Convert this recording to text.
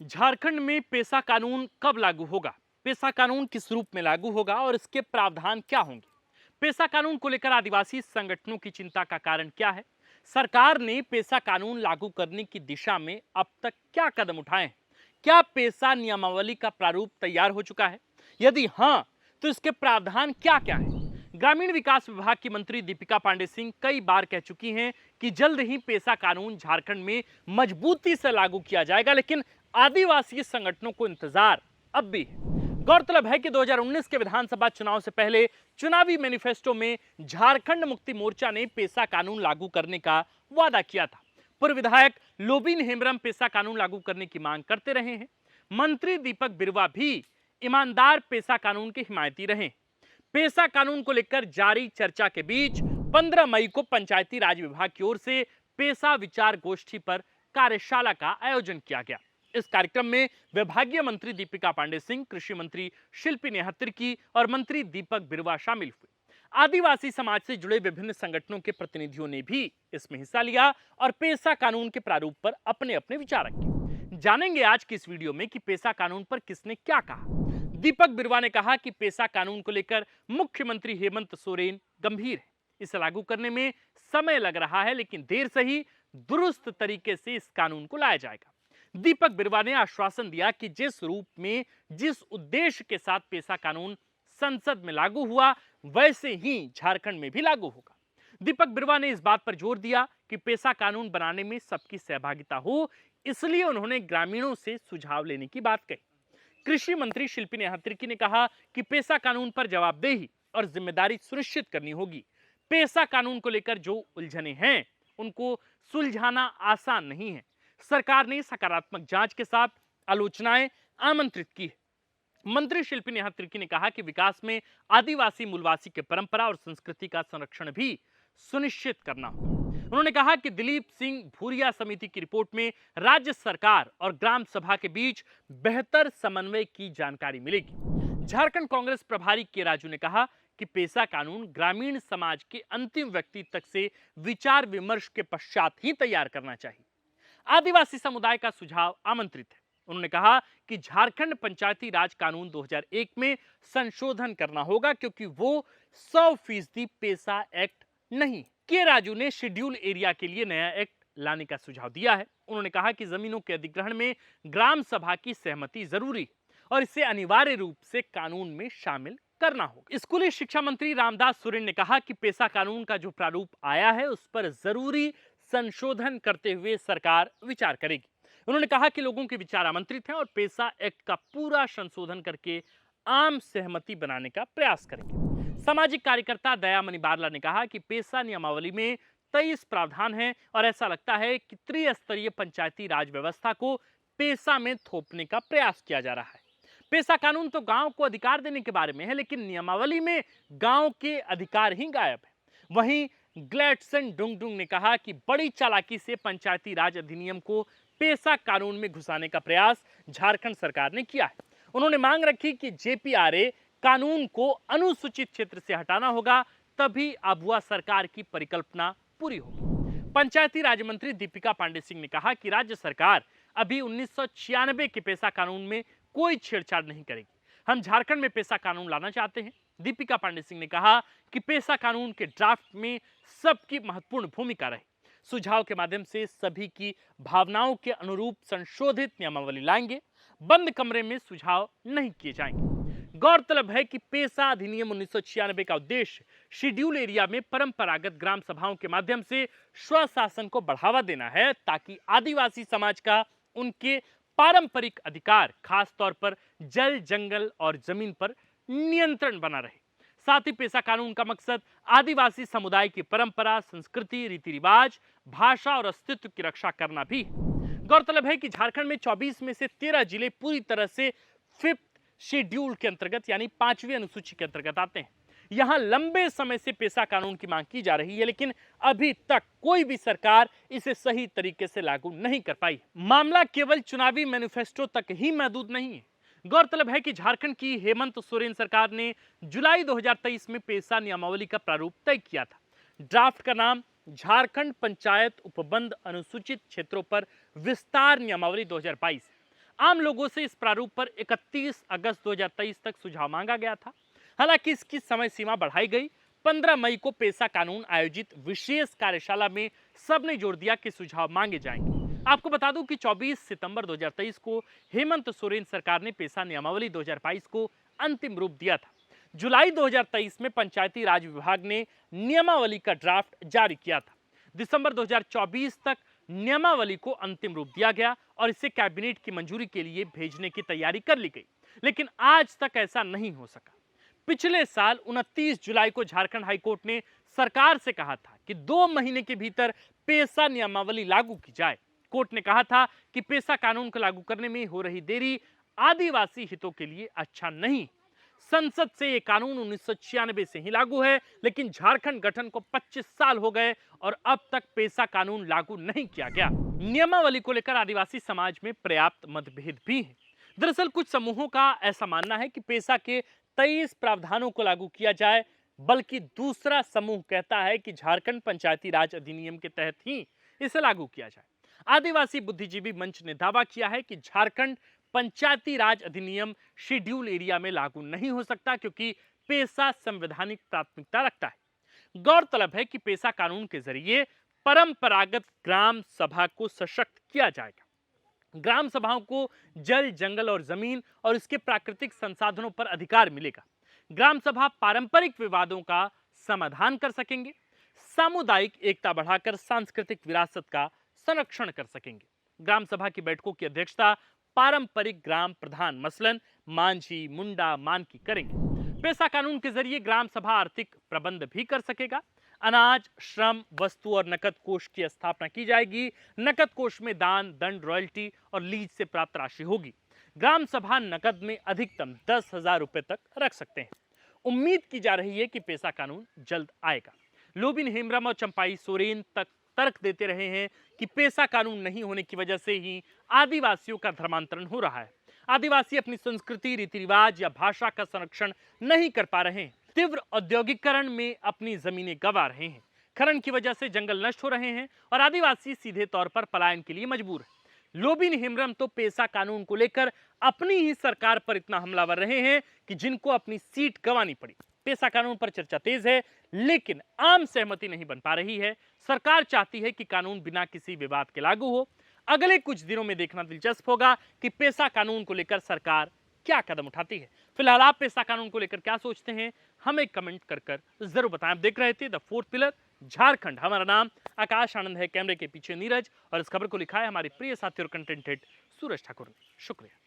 झारखंड में पेसा कानून कब लागू होगा? पेसा कानून किस रूप में लागू होगा और इसके प्रावधान क्या होंगे? पेसा कानून को लेकर आदिवासी संगठनों की चिंता का कारण क्या है? सरकार ने पेसा कानून लागू करने की दिशा में अब तक क्या कदम उठाए हैं? क्या पेसा नियमावली का प्रारूप तैयार हो चुका है? यदि हाँ, तो इसके प्रावधान क्या-क्या हैं? ग्रामीण विकास विभाग की मंत्री दीपिका पांडे सिंह कई बार कह चुकी हैं कि जल्द ही पेसा कानून झारखंड में मजबूती से लागू किया जाएगा, लेकिन आदिवासी संगठनों को इंतजार अब भी है। गौरतलब है कि 2019 के विधानसभा चुनाव से पहले चुनावी मैनिफेस्टो में झारखंड मुक्ति मोर्चा ने पेसा कानून लागू करने का वादा किया था। पूर्व विधायक लोबिन हेम्ब्रम पेसा कानून लागू करने की मांग करते रहे हैं। मंत्री दीपक बिरुवा भी ईमानदार पेसा कानून के हिमायती रहे। पेसा कानून को लेकर जारी चर्चा के बीच 15 मई को पंचायती राज विभाग की ओर से पेसा विचार गोष्ठी पर कार्यशाला का आयोजन किया गया। इस कार्यक्रम में विभागीय मंत्री दीपिका पांडे सिंह, कृषि मंत्री शिल्पी नेहत्रिकी और मंत्री दीपक बिरुवा शामिल हुए। आदिवासी समाज से जुड़े विभिन्न संगठनों के प्रतिनिधियों ने भी इसमें हिस्सा लिया और पेसा कानून के प्रारूप पर अपने अपने विचार रखे। जानेंगे आज की इस वीडियो में कि पेसा कानून पर किसने क्या कहा। दीपक बिरुवा ने कहा कि पेसा कानून को लेकर मुख्यमंत्री हेमंत सोरेन गंभीर है। इसे लागू करने में समय लग रहा है, लेकिन देर से ही दुरुस्त तरीके से इस कानून को लाया जाएगा। दीपक बिरुवा ने आश्वासन दिया कि जिस रूप में, जिस उद्देश्य के साथ पेसा कानून संसद में लागू हुआ, वैसे ही झारखंड में भी लागू होगा। दीपक बिरुवा ने इस बात पर जोर दिया कि पेसा कानून बनाने में सबकी सहभागिता हो, इसलिए उन्होंने ग्रामीणों से सुझाव लेने की बात कही। कृषि मंत्री शिल्पी नेहत्रिकी ने कहा कि पेसा कानून पर जवाबदेही और जिम्मेदारी सुनिश्चित करनी होगी। पेसा कानून को लेकर जो उलझने हैं, उनको सुलझाना आसान नहीं है। सरकार ने सकारात्मक जांच के साथ आलोचनाएं आमंत्रित की है। मंत्री शिल्पी नेहत्रिकी ने कहा कि विकास में आदिवासी मूलवासी के परंपरा और संस्कृति का संरक्षण भी सुनिश्चित करना होगा। उन्होंने कहा कि दिलीप सिंह भूरिया समिति की रिपोर्ट में राज्य सरकार और ग्राम सभा के बीच बेहतर समन्वय की जानकारी मिलेगी। झारखंड कांग्रेस प्रभारी के राजू ने कहा कि पेसा कानून ग्रामीण समाज के अंतिम व्यक्ति तक से विचार विमर्श के पश्चात ही तैयार करना चाहिए। आदिवासी समुदाय का सुझाव आमंत्रित है। उन्होंने कहा कि झारखंड पंचायती राज कानून 2001 में संशोधन करना होगा, क्योंकि वो 100% पेसा एक्ट नहीं। के राजू ने शेड्यूल एरिया के लिए नया एक्ट लाने का सुझाव दिया है। उन्होंने कहा कि जमीनों के अधिग्रहण में ग्राम सभा की सहमति जरूरी है और इसे अनिवार्य रूप से कानून में शामिल करना होगा। स्कूली शिक्षा मंत्री रामदास सोरेन ने कहा कि पेसा कानून का जो प्रारूप आया है, उस पर जरूरी संशोधन करते हुए सरकार विचार करेगी। उन्होंने कहा कि लोगों के विचार आमंत्रित हैं और पेसा एक्ट का पूरा संशोधन करके आम सहमति बनाने का प्रयास करेंगे। सामाजिक कार्यकर्ता दयामणि बारला ने कहा कि पेसा नियमावली में 23 प्रावधान हैं और ऐसा लगता है कि त्रिस्तरीय पंचायती राज व्यवस्था को पेसा में थोपने का प्रयास किया जा रहा है। पेसा कानून तो गांव को अधिकार देने के बारे में है, लेकिन नियमावली में गांव के अधिकार ही गायब है। वहीं ग्लैडसन डुंगडुंग ने कहा कि बड़ी चालाकी से पंचायती राज अधिनियम को पेसा कानून में घुसाने का प्रयास झारखंड सरकार ने किया है। उन्होंने मांग रखी कि जेपीआरए कानून को अनुसूचित क्षेत्र से हटाना होगा, तभी अबुआ सरकार की परिकल्पना पूरी होगी। पंचायती राज मंत्री दीपिका पांडे सिंह ने कहा कि राज्य सरकार अभी 1996 के पेसा कानून में कोई छेड़छाड़ नहीं करेगी। हम झारखंड में पेसा कानून लाना चाहते हैं। दीपिका पांडे सिंह ने कहा कि पेसा कानून के ड्राफ्ट में सबकी महत्वपूर्ण भूमिका रहे। सुझाव के माध्यम से सभी की भावनाओं के अनुरूप संशोधित नियमावली लाएंगे। बंद कमरे में सुझाव नहीं किए जाएंगे। गौरतलब है कि पेसा अधिनियम 1996 का उद्देश्य शेड्यूल एरिया में परंपरागत ग्राम सभाओं के माध्यम से स्वशासन को बढ़ावा देना है, ताकि आदिवासी समाज का उनके पारंपरिक अधिकार, खास तौर पर जल, जंगल और जमीन पर नियंत्रण बना रहे। साथ ही पेसा कानून का मकसद आदिवासी समुदाय की परंपरा, संस्कृति, रीति रिवाज, भाषा और अस्तित्व की रक्षा करना भी है। गौरतलब है कि झारखंड में 24 में से 13 जिले पूरी तरह से 5th शेड्यूल के अंतर्गत, यानी 5वीं अनुसूची के अंतर्गत आते हैं। यहां लंबे समय से पेसा कानून की मांग की जा रही है, लेकिन अभी तक कोई भी सरकार इसे सही तरीके से लागू नहीं कर पाई। मामला केवल चुनावी मैनिफेस्टो तक ही महदूद नहीं है। गौरतलब है कि झारखंड की हेमंत सोरेन सरकार ने जुलाई 2023 में पेसा नियमावली का प्रारूप तय किया था। ड्राफ्ट का नाम झारखंड पंचायत उपबंध अनुसूचित क्षेत्रों पर विस्तार नियमावली 2022। आम लोगों से इस प्रारूप पर 31 अगस्त 2023 तक सुझाव मांगा गया था। हालांकि इसकी समय सीमा बढ़ाई गई। 15 मई को पेशा कानून आयोजित विशेष कार्यशाला में सबने जोर दिया कि सुझाव मांगे जाएंगे। आपको बता दूं कि 24 सितंबर 2023 को हेमंत सोरेन सरकार ने पेशा नियमावली 2022 को अंतिम रूप दिया था। जुलाई 2023 में पंचायती राज विभाग ने नियमावली का ड्राफ्ट जारी किया था। दिसंबर 2024 तक नियमावली को अंतिम रूप दिया गया और इसे कैबिनेट की मंजूरी के लिए भेजने की तैयारी कर ली गई, लेकिन आज तक ऐसा नहीं हो सका। पिछले साल 29 जुलाई को झारखंड हाईकोर्ट ने सरकार से कहा था कि 2 महीने के भीतर पेशा नियमावली लागू की जाए। कोर्ट ने कहा था कि पेशा कानून को लागू करने में हो रही देरी आदिवासी हितों के लिए अच्छा नहीं। संसद से ये कानून 1996 से ही लागू है, लेकिन झारखंड गठन को 25 साल हो गए और अब तक पेशा कानून लागू नहीं किया गया। नियमावली को लेकर आदिवासी समाज में पर्याप्त मतभेद भी हैं। दरअसल कुछ समूहों का ऐसा मानना है कि पेशा के 23 प्रावधानों को लागू किया जाए, बल्कि दूसरा समूह कहता है कि झारखंड पंचायती राज अधिनियम के तहत ही इसे लागू किया जाए। आदिवासी बुद्धिजीवी मंच ने दावा किया है कि झारखंड पंचायती राज अधिनियम शेड्यूल एरिया में लागू नहीं हो सकता, क्योंकि पेशा संवैधानिक प्राथमिकता रखता है। गौरतलब है कि पेशा कानून के जरिए परंपरागत ग्राम सभा को सशक्त किया जाएगा। ग्राम सभाओं को जल, जंगल और जमीन और इसके प्राकृतिक संसाधनों पर अधिकार मिलेगा। ग्राम सभा पारंपरिक विवादों का समाधान कर सकेंगे, सामुदायिक एकता बढ़ाकर सांस्कृतिक विरासत का संरक्षण कर सकेंगे। ग्राम सभा की बैठकों की अध्यक्षता पारंपरिक ग्राम प्रधान मसलन मांझी, मुंडा, मानकी करेंगे। पेशा कानून के जरिए ग्राम सभा आर्थिक प्रबंध भी कर सकेगा। अनाज, श्रम, वस्तु और नकद कोष की स्थापना की जाएगी। नकद कोष में दान, दंड, रॉयल्टी और लीज से प्राप्त राशि होगी। ग्राम सभा नकद में अधिकतम 10,000 रुपए तक रख सकते हैं। उम्मीद की जा रही है कि पेशा कानून जल्द आएगा। लोबिन हेम्ब्रम और चंपाई सोरेन तक तर्क देते रहे हैं कि पेशा कानून नहीं होने की वजह से ही आदिवासियों का धर्मांतरण हो रहा है। आदिवासी अपनी संस्कृति, रीति रिवाज या भाषा का संरक्षण नहीं कर पा रहे हैं। तीव्र औद्योगिकरण में अपनी जमीनें गंवा रहे हैं। खनन की वजह से जंगल नष्ट हो रहे हैं और आदिवासी सीधे तौर पर पलायन के लिए मजबूर है। लोबिन हेम्ब्रम तो पेशा कानून को लेकर अपनी ही सरकार पर इतना हमलावर रहे हैं कि जिनको अपनी सीट गंवानी पड़ी। पेशा कानून पर चर्चा तेज है, लेकिन आम सहमति नहीं बन पा रही है। सरकार चाहती है कि कानून बिना किसी विवाद के लागू हो। अगले कुछ दिनों में देखना दिलचस्प होगा कि पेशा कानून को लेकर सरकार क्या कदम उठाती है। फिलहाल आप पेशा कानून को लेकर क्या सोचते हैं, हमें कमेंट कर जरूर बताएं। आप देख रहे थे द फोर्थ पिलर झारखंड। हमारा नाम आकाश आनंद है, कैमरे के पीछे नीरज, और इस खबर को लिखा है हमारे प्रिय साथी और कंटेंट हेड सूरज ठाकुर ने। शुक्रिया।